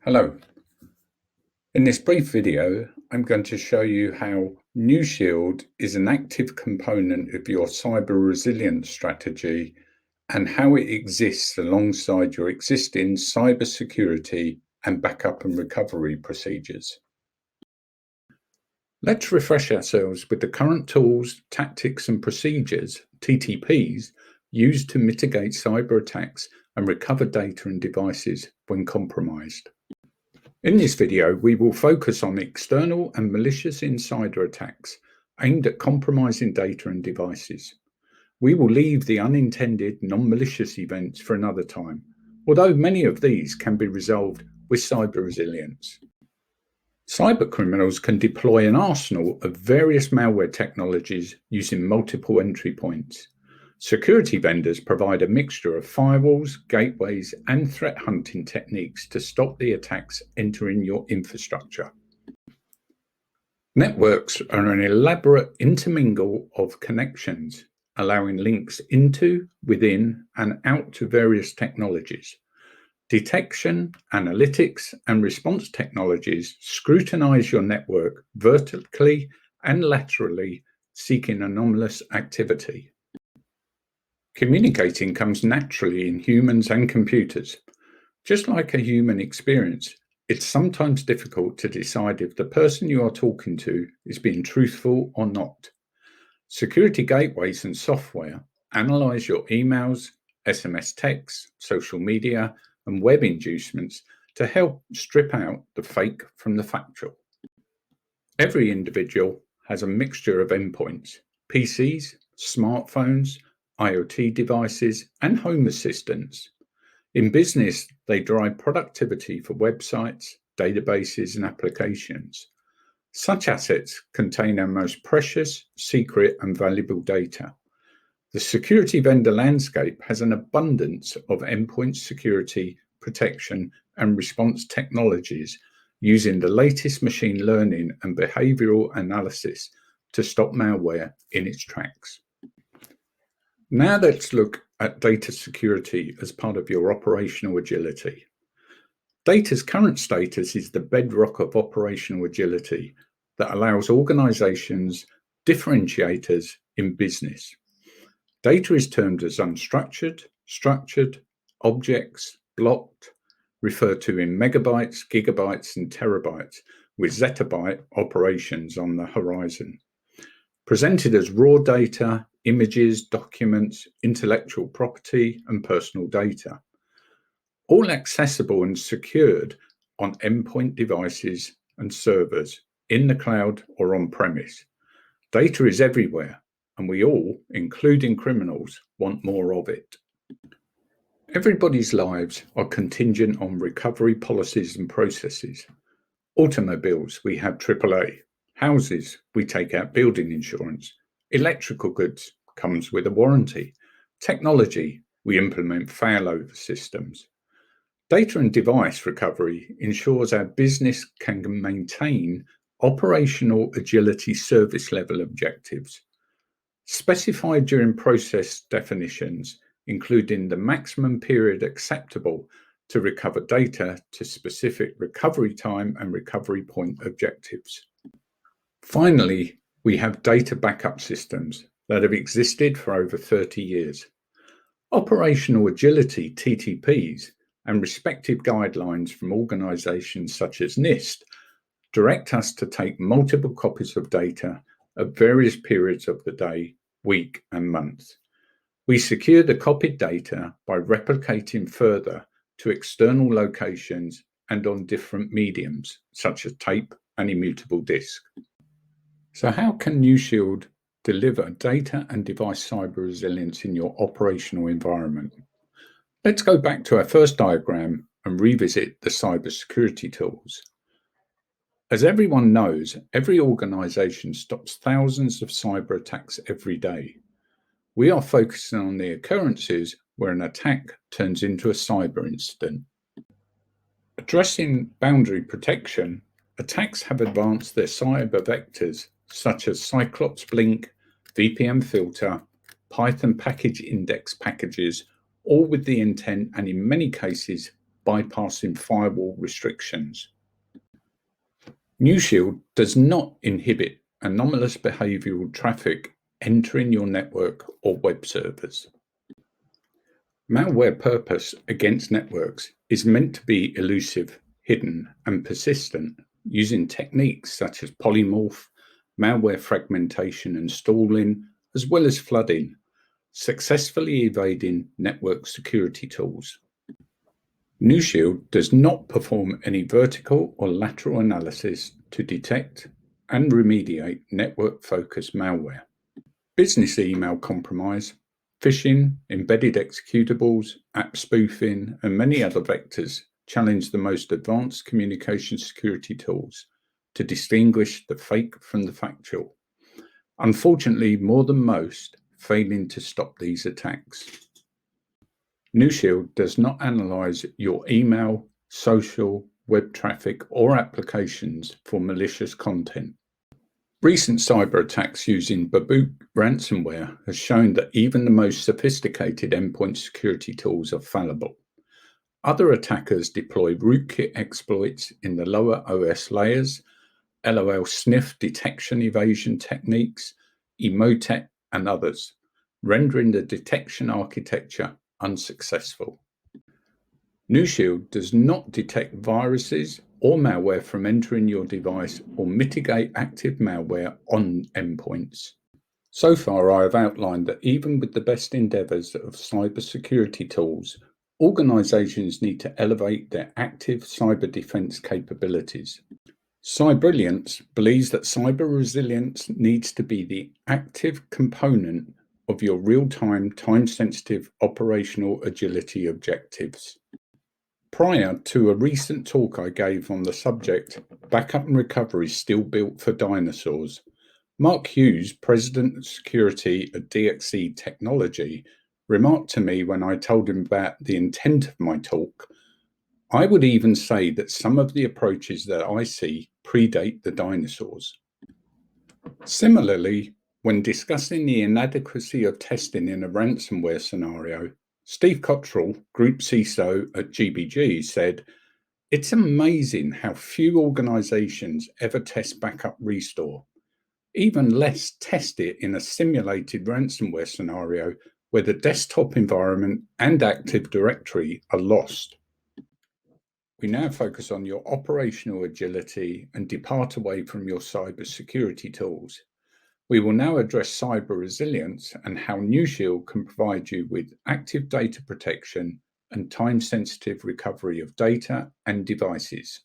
Hello. In this brief video, I'm going to show you how NeuShield is an active component of your cyber resilience strategy and how it exists alongside your existing cybersecurity and backup and recovery procedures. Let's refresh ourselves with the current tools, tactics and procedures, TTPs, used to mitigate cyber attacks and recover data and devices when compromised. In this video, we will focus on external and malicious insider attacks aimed at compromising data and devices. We will leave the unintended non-malicious events for another time, although many of these can be resolved with cyber resilience. Cyber criminals can deploy an arsenal of various malware technologies using multiple entry points. Security vendors provide a mixture of firewalls, gateways, and threat hunting techniques to stop the attacks entering your infrastructure. Networks are an elaborate intermingle of connections, allowing links into, within, and out to various technologies. Detection, analytics, and response technologies scrutinize your network vertically and laterally, seeking anomalous activity. Communicating comes naturally in humans and computers. Just like a human experience, it's sometimes difficult to decide if the person you are talking to is being truthful or not. Security gateways and software analyze your emails, SMS texts, social media, and web inducements to help strip out the fake from the factual. Every individual has a mixture of endpoints: PCs, smartphones, IoT devices, and home assistants. In business, they drive productivity for websites, databases, and applications. Such assets contain our most precious, secret, and valuable data. The security vendor landscape has an abundance of endpoint security, protection, and response technologies using the latest machine learning and behavioral analysis to stop malware in its tracks. Now let's look at data security as part of your operational agility. Data's current status is the bedrock of operational agility that allows organizations differentiators in business. Data is termed as unstructured, structured, objects, blocked, referred to in megabytes, gigabytes, and terabytes, with zettabyte operations on the horizon. Presented as raw data, images, documents, intellectual property, and personal data, all accessible and secured on endpoint devices and servers, in the cloud or on-premise. Data is everywhere, and we all, including criminals, want more of it. Everybody's lives are contingent on recovery policies and processes. Automobiles, we have AAA. Houses, we take out building insurance. Electrical goods comes with a warranty. Technology, we implement failover systems. Data and device recovery ensures our business can maintain operational agility service level objectives, specified during process definitions, including the maximum period acceptable to recover data to specific recovery time and recovery point objectives. Finally, we have data backup systems that have existed for over 30 years. Operational agility TTPs and respective guidelines from organizations such as NIST direct us to take multiple copies of data at various periods of the day, week, and month. We secure the copied data by replicating further to external locations and on different mediums, such as tape and immutable disk. So how can NeuShield deliver data and device cyber resilience in your operational environment? Let's go back to our first diagram and revisit the cybersecurity tools. As everyone knows, every organization stops thousands of cyber attacks every day. We are focusing on the occurrences where an attack turns into a cyber incident. Addressing boundary protection, attacks have advanced their cyber vectors such as Cyclops Blink, VPN filter, Python package index packages, all with the intent and in many cases bypassing firewall restrictions. NeuShield does not inhibit anomalous behavioral traffic entering your network or web servers. Malware purpose against networks is meant to be elusive, hidden, and persistent using techniques such as polymorph, malware fragmentation and stalling, as well as flooding, successfully evading network security tools. NeuShield does not perform any vertical or lateral analysis to detect and remediate network-focused malware. Business email compromise, phishing, embedded executables, app spoofing, and many other vectors challenge the most advanced communication security tools to distinguish the fake from the factual. Unfortunately, more than most, failing to stop these attacks. NeuShield does not analyze your email, social, web traffic, or applications for malicious content. Recent cyber attacks using Baboot ransomware has shown that even the most sophisticated endpoint security tools are fallible. Other attackers deploy rootkit exploits in the lower OS layers, LOL sniff detection evasion techniques, Emotet, and others, rendering the detection architecture unsuccessful. NeuShield does not detect viruses or malware from entering your device or mitigate active malware on endpoints. So far, I have outlined that even with the best endeavors of cybersecurity tools, organizations need to elevate their active cyber defense capabilities. Cybrilliance believes that cyber resilience needs to be the active component of your real-time, time-sensitive operational agility objectives. Prior to a recent talk I gave on the subject, Backup and Recovery Still Built for Dinosaurs, Mark Hughes, President of Security at DXC Technology, remarked to me when I told him about the intent of my talk, "I would even say that some of the approaches that I see predate the dinosaurs." Similarly, when discussing the inadequacy of testing in a ransomware scenario, Steve Cottrell, Group CISO at GBG, said, "It's amazing how few organizations ever test backup restore. Even less test it in a simulated ransomware scenario where the desktop environment and Active Directory are lost." We now focus on your operational agility and depart away from your cybersecurity tools. We will now address cyber resilience and how NeuShield can provide you with active data protection and time-sensitive recovery of data and devices.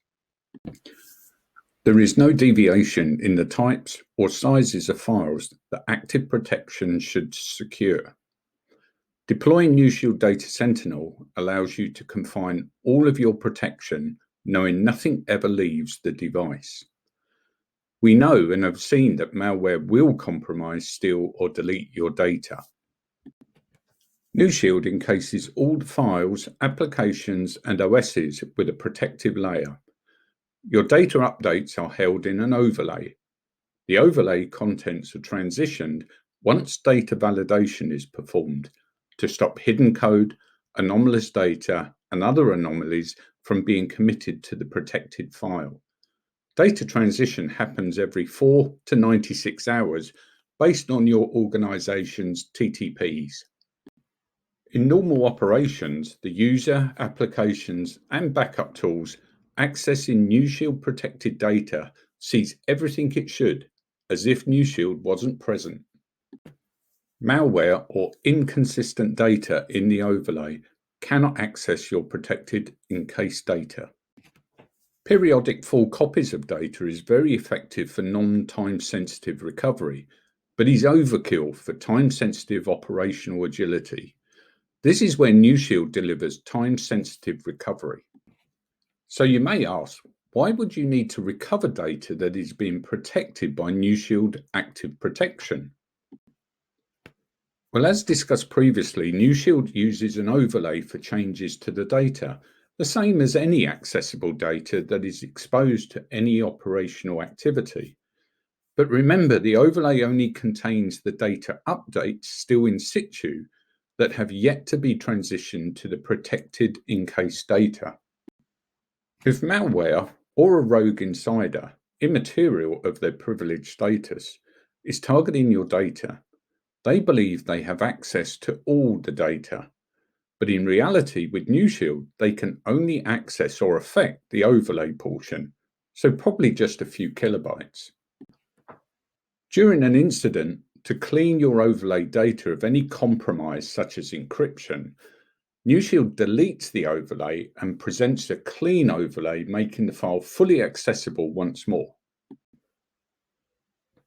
There is no deviation in the types or sizes of files that active protection should secure. Deploying NeuShield Data Sentinel allows you to confine all of your protection, knowing nothing ever leaves the device. We know and have seen that malware will compromise, steal, or delete your data. NeuShield encases all the files, applications, and OSs with a protective layer. Your data updates are held in an overlay. The overlay contents are transitioned once data validation is performed to stop hidden code, anomalous data, and other anomalies from being committed to the protected file. Data transition happens every 4 to 96 hours based on your organization's TTPs. In normal operations, the user, applications, and backup tools accessing NeuShield protected data sees everything it should, as if NeuShield wasn't present. Malware or inconsistent data in the overlay cannot access your protected encased data. Periodic full copies of data is very effective for non-time sensitive recovery, but is overkill for time-sensitive operational agility. This is where NeuShield delivers time-sensitive recovery. So you may ask, why would you need to recover data that is being protected by NeuShield Active Protection? Well, as discussed previously, NeuShield uses an overlay for changes to the data, the same as any accessible data that is exposed to any operational activity. But remember, the overlay only contains the data updates still in situ that have yet to be transitioned to the protected encased data. If malware or a rogue insider, immaterial of their privileged status, is targeting your data, they believe they have access to all the data. But in reality, with NeuShield, they can only access or affect the overlay portion, so probably just a few kilobytes. During an incident, to clean your overlay data of any compromise such as encryption, NeuShield deletes the overlay and presents a clean overlay, making the file fully accessible once more.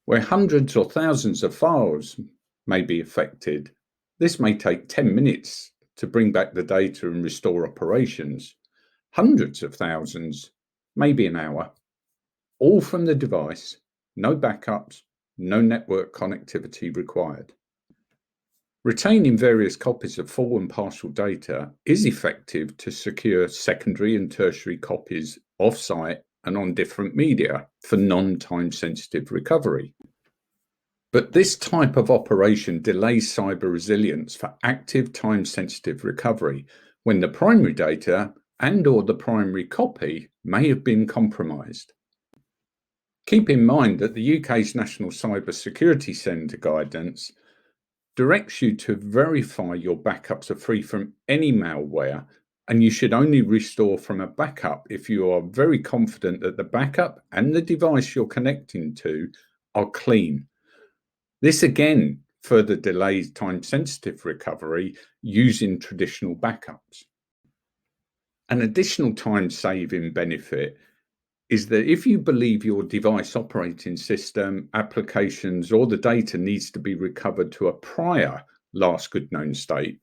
Where hundreds or thousands of files may be affected, this may take 10 minutes to bring back the data and restore operations. Hundreds of thousands, maybe an hour, all from the device, no backups, no network connectivity required. Retaining various copies of full and partial data is effective to secure secondary and tertiary copies off-site and on different media for non-time sensitive recovery. But this type of operation delays cyber resilience for active time-sensitive recovery when the primary data and/or the primary copy may have been compromised. Keep in mind that the UK's National Cyber Security Centre guidance directs you to verify your backups are free from any malware, and you should only restore from a backup if you are very confident that the backup and the device you're connecting to are clean. This again further delays time-sensitive recovery using traditional backups. An additional time-saving benefit is that if you believe your device operating system, applications, or the data needs to be recovered to a prior last good known state,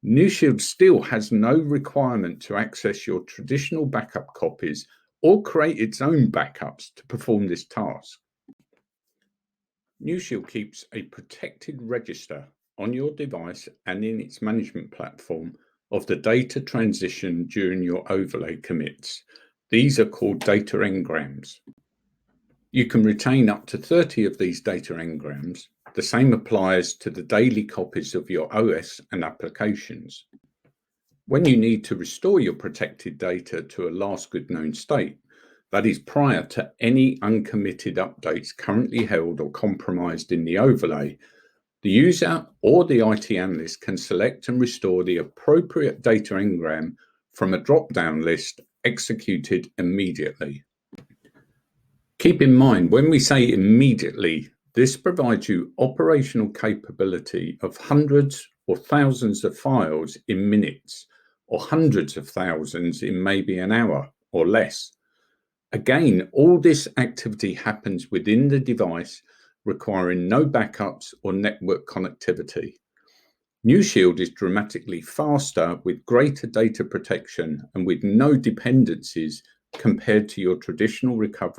NeuShield still has no requirement to access your traditional backup copies or create its own backups to perform this task. NeuShield keeps a protected register on your device and in its management platform of the data transition during your overlay commits. These are called data engrams. You can retain up to 30 of these data engrams. The same applies to the daily copies of your OS and applications. When you need to restore your protected data to a last good known state, that is prior to any uncommitted updates currently held or compromised in the overlay, the user or the IT analyst can select and restore the appropriate data engram from a drop-down list executed immediately. Keep in mind, when we say immediately, this provides you operational capability of hundreds or thousands of files in minutes, or hundreds of thousands in maybe an hour or less. Again, all this activity happens within the device, requiring no backups or network connectivity. NeuShield is dramatically faster with greater data protection and with no dependencies compared to your traditional recovery